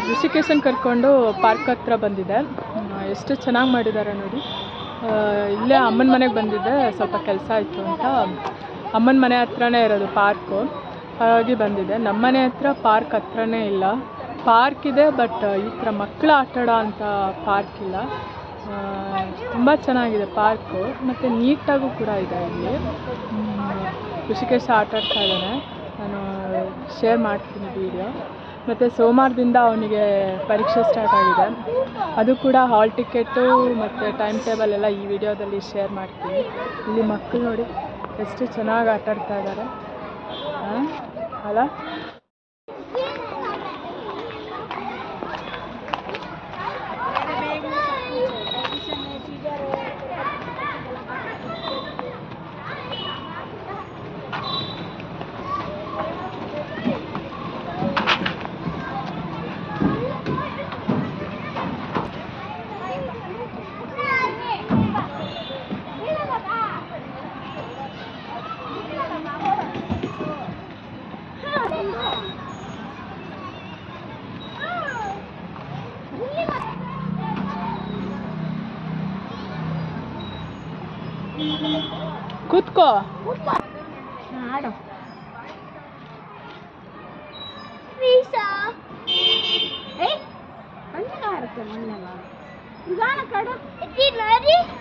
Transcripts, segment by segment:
ಋಷಿಕೇಶನ್ ಕರ್ಕೊಂಡು ಪಾರ್ಕ್ ಹತ್ರ ಬಂದಿದ್ದೆ. ಎಷ್ಟು ಚೆನ್ನಾಗಿ ಮಾಡಿದ್ದಾರೆ ನೋಡಿ. ಇಲ್ಲೇ ಅಮ್ಮನ ಮನೆಗೆ ಬಂದಿದ್ದೆ, ಸ್ವಲ್ಪ ಕೆಲಸ ಆಯಿತು ಅಂತ. ಅಮ್ಮನ ಮನೆ ಹತ್ರನೇ ಇರೋದು ಪಾರ್ಕು, ಹಾಗಾಗಿ ಬಂದಿದ್ದೆ. ನಮ್ಮ ಮನೆ ಹತ್ರ ಪಾರ್ಕ್ ಹತ್ರನೇ ಇಲ್ಲ. ಪಾರ್ಕ್ ಇದೆ, ಬಟ್ ಈ ಥರ ಮಕ್ಕಳು ಆಟಾಡೋ ಅಂಥ ಪಾರ್ಕ್ ಇಲ್ಲ. ತುಂಬ ಚೆನ್ನಾಗಿದೆ ಪಾರ್ಕು, ಮತ್ತು ನೀಟಾಗೂ ಕೂಡ ಇದೆ. ಇಲ್ಲಿ ಋಷಿಕೇಶ ಆಟಾಡ್ತಾ ಇದ್ದಾನೆ, ನಾನು ಶೇರ್ ಮಾಡ್ತೀನಿ ವಿಡಿಯೋ. ಮತ್ತು ಸೋಮವಾರದಿಂದ ಅವನಿಗೆ ಪರೀಕ್ಷೆ ಸ್ಟಾರ್ಟ್ ಆಗಿದೆ, ಅದು ಕೂಡ ಹಾಲ್ ಟಿಕೆಟು ಮತ್ತು ಟೈಮ್ ಟೇಬಲ್ ಎಲ್ಲ ಈ ವಿಡಿಯೋದಲ್ಲಿ ಶೇರ್ ಮಾಡ್ತೀನಿ. ಇಲ್ಲಿ ಮಕ್ಕಳು ನೋಡಿ ಎಷ್ಟು ಚೆನ್ನಾಗಿ ಆಟಾಡ್ತಾ ಇದ್ದಾರೆ ಅಲ್ಲ. ಕೂತ್ಕೋ, ಆಡು.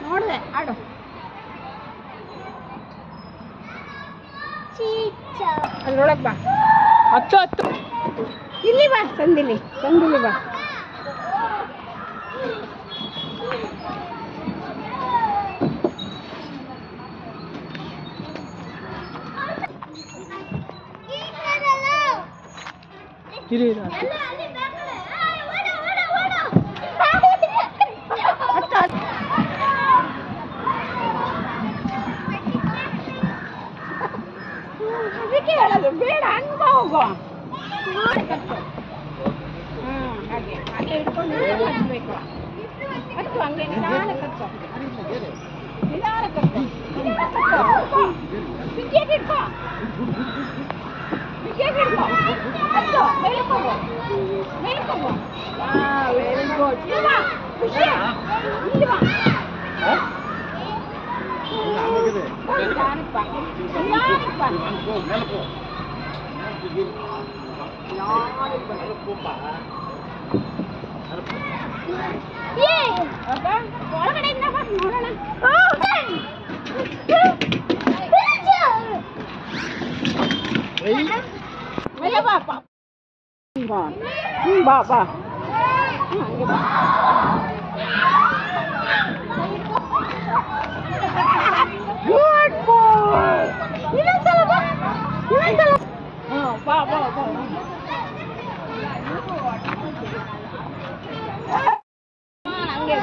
ನೋಡ್ದೆ ಆಡು. ಅದ್ರೊಳಗೆ ಬಾ, ಹತ್ತು ಹತ್ತು ಇಲ್ಲಿ ಬಾ, ಸಂದಿಲಿ ಬಾ. ಇರಿ ಅದಕ್ಕೆ ಹೇಳೋದು ಬೇಡ, ಹಂಗ ಹೋಗೋ. ಹಾಗೆ ಹಾಗೆ ಹಿಡ್ಕೊಂಡು ಹಚ್ಬೇಕು. ಹತ್ತು ಹಂಗೆ ನಿಧಾನ ಕಚ್ಚೋ, ನಿಧಾನ ಕಚ್ಚೋ, ಬಿಗಿಯಾಗಿ ಹಿಡ್ಕೋ, ಬಿಗಿಯಾಗಿ ಹಿಡ್ಕೋ. ಹತ್ತು ಮೇಲ್ಕೋಗೋ, ಮೇಲ್ಕೋಗೋ. Very good. ಇಲ್ಲಿ ಬಾ, ಖುಷಿ ಇಲ್ಲಿ ಬಾ. ಒಳಗಡೆಯಿಂದ ನೋಡೋಣ. ಬಾ ಬಾ, ಹಂಗೆ ಬಾ. ಗುಡ್ ಬಾಯ್. ಇನ್ನೊಂದ್ಸಲ ಬಾ, ಇನ್ನೊಂದ್ಸಲ. ಬಾ ಬಾ ಬಾ. ಹಂಗೆ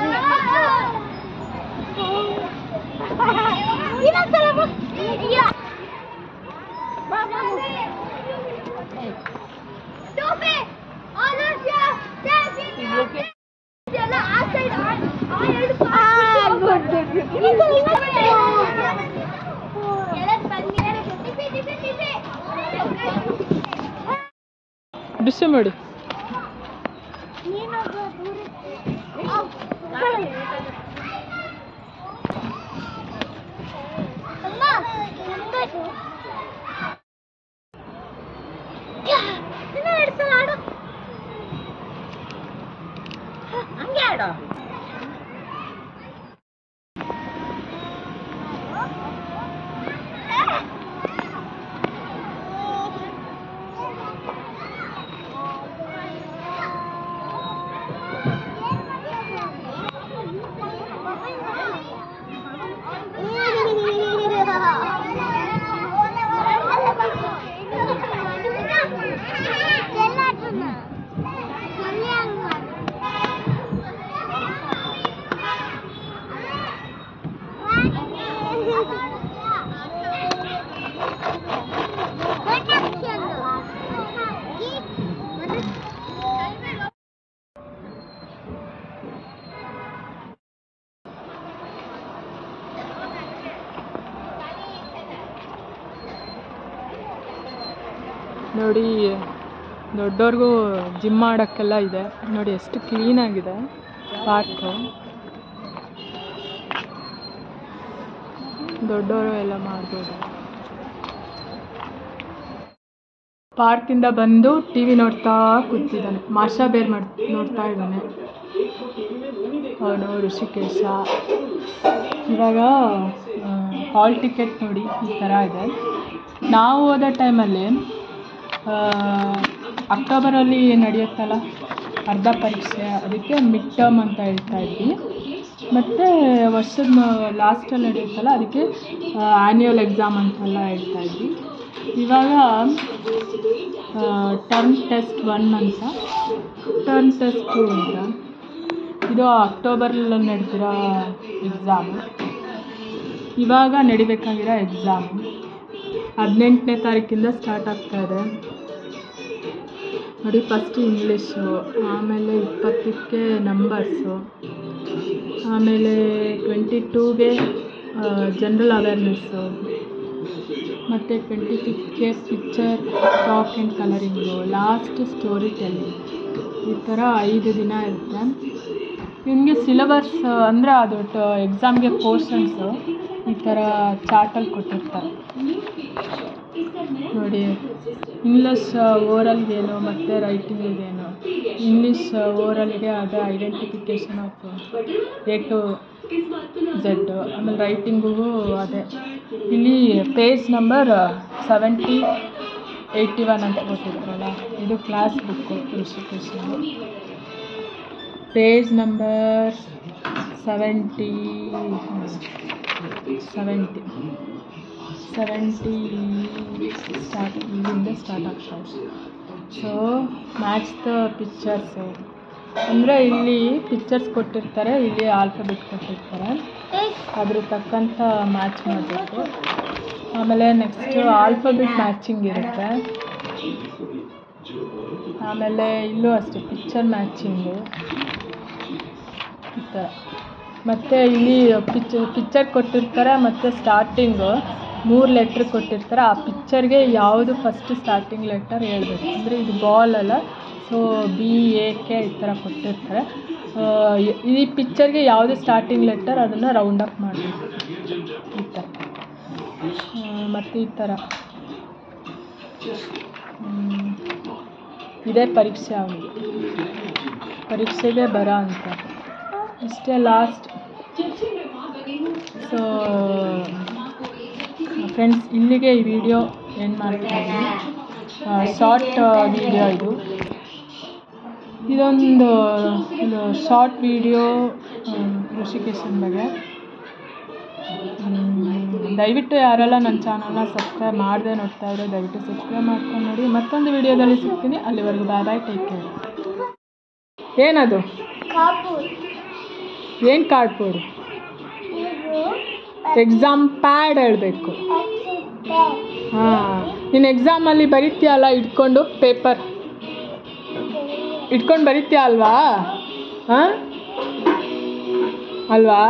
ಇನ್ನೊಂದ್ಸಲ ಬಾ. ಬಾ ಬಾ. ಡಿಸ್ಟರ್ಬ್ ಮಾಡಿ. ಹಂಗೆ ಆಡೋ. ನೋಡಿ ದೊಡ್ಡವ್ರಿಗೂ ಜಿಮ್ ಮಾಡೋಕ್ಕೆಲ್ಲ ಇದೆ ನೋಡಿ, ಎಷ್ಟು ಕ್ಲೀನಾಗಿದೆ ಪಾರ್ಕು. ದೊಡ್ಡವರು ಎಲ್ಲ ಮಾಡ್ಬೋದು. ಪಾರ್ಕಿಂದ ಬಂದು ಟಿ ವಿ ನೋಡ್ತಾ ಕೂತಿದ್ದಾನೆ. ಮಾಷಾ ಬೇರ್ ನೋಡ್ತಾ ಇದ್ದಾನೆ ಅವನು, ಋಷಿಕೇಶ. ಇವಾಗ ಹಾಲ್ ಟಿಕೆಟ್ ನೋಡಿ ಈ ಥರ ಇದೆ. ನಾವು ಹೋದ ಟೈಮಲ್ಲಿ ಅಕ್ಟೋಬರಲ್ಲಿ ನಡೆಯುತ್ತಲ್ಲ ಅರ್ಧ ಪರೀಕ್ಷೆ, ಅದಕ್ಕೆ ಮಿಡ್ ಟರ್ಮ್ ಅಂತ ಹೇಳ್ತಾ ಇದ್ವಿ. ಮತ್ತು ವರ್ಷದ ಲಾಸ್ಟಲ್ಲಿ ನಡೆಯುತ್ತಲ್ಲ ಅದಕ್ಕೆ ಆ್ಯನ್ಯುವಲ್ ಎಕ್ಸಾಮ್ ಅಂತೆಲ್ಲ ಹೇಳ್ತಾ ಇದ್ವಿ. ಇವಾಗ ಟರ್ಮ್ ಟೆಸ್ಟ್ 1 ಅಂತ, ಟರ್ಮ್ ಟೆಸ್ಟ್ 2 ಅಂತ. ಇದು ಅಕ್ಟೋಬರಲ್ಲಿ ನಡೆದಿರೋ ಎಕ್ಸಾಮು. ಇವಾಗ ನಡಿಬೇಕಾಗಿರೋ ಎಕ್ಸಾಮು 18ನೇ ತಾರೀಕಿಂದ ಸ್ಟಾರ್ಟ್ ಆಗ್ತಾಯಿದೆ ನೋಡಿ. ಫಸ್ಟ್ ಇಂಗ್ಲೀಷು, ಆಮೇಲೆ 20ಕ್ಕೆ ನಂಬರ್ಸು, ಆಮೇಲೆ 22ಗೆ ಜನರಲ್ ಅವೇರ್ನೆಸ್ಸು, ಮತ್ತು 25ಕ್ಕೆ picture talk and colouring, last story telling. ಈ ಥರ 5 ದಿನ ಇರುತ್ತೆ. ನಿಮಗೆ ಸಿಲೆಬಸ್ ಅಂದರೆ ಅದು ಎಕ್ಸಾಮ್ಗೆ ಪೋರ್ಷನ್ಸು ಈ ಥರ ಚಾರ್ಟಲ್ಲಿ ಕೊಟ್ಟಿರ್ತಾರೆ ನೋಡಿ. ಇಂಗ್ಲೀಷ್ ಓರಲ್ಗೇನು ಮತ್ತು ರೈಟಿಂಗಿಗೇನು. ಇಂಗ್ಲೀಷ್ ಓರಲ್ಗೆ ಅದು identification of A to Z, ಆಮೇಲೆ ರೈಟಿಂಗಿಗೂ ಅದೇ. ಇಲ್ಲಿ ಪೇಜ್ ನಂಬರ್ 70, 81 ಅಂತ ಕೊಟ್ಟಿದ್ದಾರಲ್ಲ, ಇದು ಕ್ಲಾಸ್ ಬುಕ್ಕು ಋಷಿಕೇಶನು. ಪೇಜ್ ನಂಬರ್ 70 ಸ್ಟಾರ್ಟ್, ಇಲ್ಲಿಂದ ಸ್ಟಾರ್ಟ್ ಆಗ್ತಾಯಿದೆ. ಸೊ ಮ್ಯಾಚ್ ದ ಪಿಕ್ಚರ್ಸು ಅಂದರೆ ಇಲ್ಲಿ ಪಿಕ್ಚರ್ಸ್ ಕೊಟ್ಟಿರ್ತಾರೆ, ಇಲ್ಲಿ ಆಲ್ಫಾಬೆಟ್ ಕೊಟ್ಟಿರ್ತಾರೆ, ಅದ್ರ ತಕ್ಕಂಥ ಮ್ಯಾಚ್ ಮಾಡಬೇಕು. ಆಮೇಲೆ ನೆಕ್ಸ್ಟು ಆಲ್ಫಾಬೆಟ್ ಮ್ಯಾಚಿಂಗ್ ಇರುತ್ತೆ. ಆಮೇಲೆ ಇಲ್ಲೂ ಅಷ್ಟೇ ಪಿಕ್ಚರ್ ಮ್ಯಾಚಿಂಗು ಈ ಥರ. ಮತ್ತು ಇಲ್ಲಿ ಪಿಕ್ಚರ್ ಕೊಟ್ಟಿರ್ತಾರೆ, ಮತ್ತು ಸ್ಟಾರ್ಟಿಂಗು 3 ಲೆಟ್ರ್ ಕೊಟ್ಟಿರ್ತಾರೆ. ಆ ಪಿಕ್ಚರ್ಗೆ ಯಾವುದು ಫಸ್ಟ್ ಸ್ಟಾರ್ಟಿಂಗ್ ಲೆಟರ್ ಹೇಳ್ಬೇಕು. ಅಂದರೆ ಇದು ಬಾಲ್ ಅಲ್ಲ, ಸೊ BAK ಈ ಥರ ಕೊಟ್ಟಿರ್ತಾರೆ. ಈ ಪಿಕ್ಚರ್ಗೆ ಯಾವುದು ಸ್ಟಾರ್ಟಿಂಗ್ ಲೆಟರ್ ಅದನ್ನು ರೌಂಡ್ ಅಪ್ ಮಾಡಬೇಕು ಈ ಥರ. ಮತ್ತು ಈ ಥರ ಇದೇ ಪರೀಕ್ಷೆ, ಅವನಿಗೆ ಪರೀಕ್ಷೆಗೆ ಬರೋ ಅಂತ ಇಷ್ಟೇ ಲಾಸ್ಟ್. ಸೊ ಫ್ರೆಂಡ್ಸ್, ಇಲ್ಲಿಗೆ ಈ ವಿಡಿಯೋ ಎಂಡ್ ಮಾಡ್ತಾಯಿದ್ದೀನಿ. ಶಾರ್ಟ್ ವಿಡಿಯೋ ಇದೊಂದು ಶಾರ್ಟ್ ವಿಡಿಯೋ ಋಷಿಕೇಶನ್ ಬಗ್ಗೆ. ದಯವಿಟ್ಟು ಯಾರೆಲ್ಲ ನನ್ನ ಚಾನಲ್ನ ಸಬ್ಸ್ಕ್ರೈಬ್ ಮಾಡದೆ ನೋಡ್ತಾ ಇದ್ರೆ ದಯವಿಟ್ಟು ಸಬ್ಸ್ಕ್ರೈಬ್ ಮಾಡ್ಕೊಂಡು ನೋಡಿ. ಮತ್ತೊಂದು ವಿಡಿಯೋದಲ್ಲಿ ಸಿಗ್ತೀನಿ. ಅಲ್ಲಿವರೆಗೂ ಬಾಯ್ ಬಾಯ್, ಟೇಕ್ ಕೇರ್. ಏನದು? ಏನು ಕಾರ್ಡ್ಬೋರ್ಡ್? ಎಕ್ಸಾಮ್ ಪ್ಯಾಡ್ ಹೇಳಬೇಕು. ಹಾಂ, ನೀನು ಎಕ್ಸಾಮಲ್ಲಿ ಬರೀತೀಯಲ್ಲ ಇಟ್ಕೊಂಡು, ಪೇಪರ್ ಇಟ್ಕೊಂಡು ಬರೀತೀಯ ಅಲ್ವಾ? ಹಾಂ ಅಲ್ವಾ?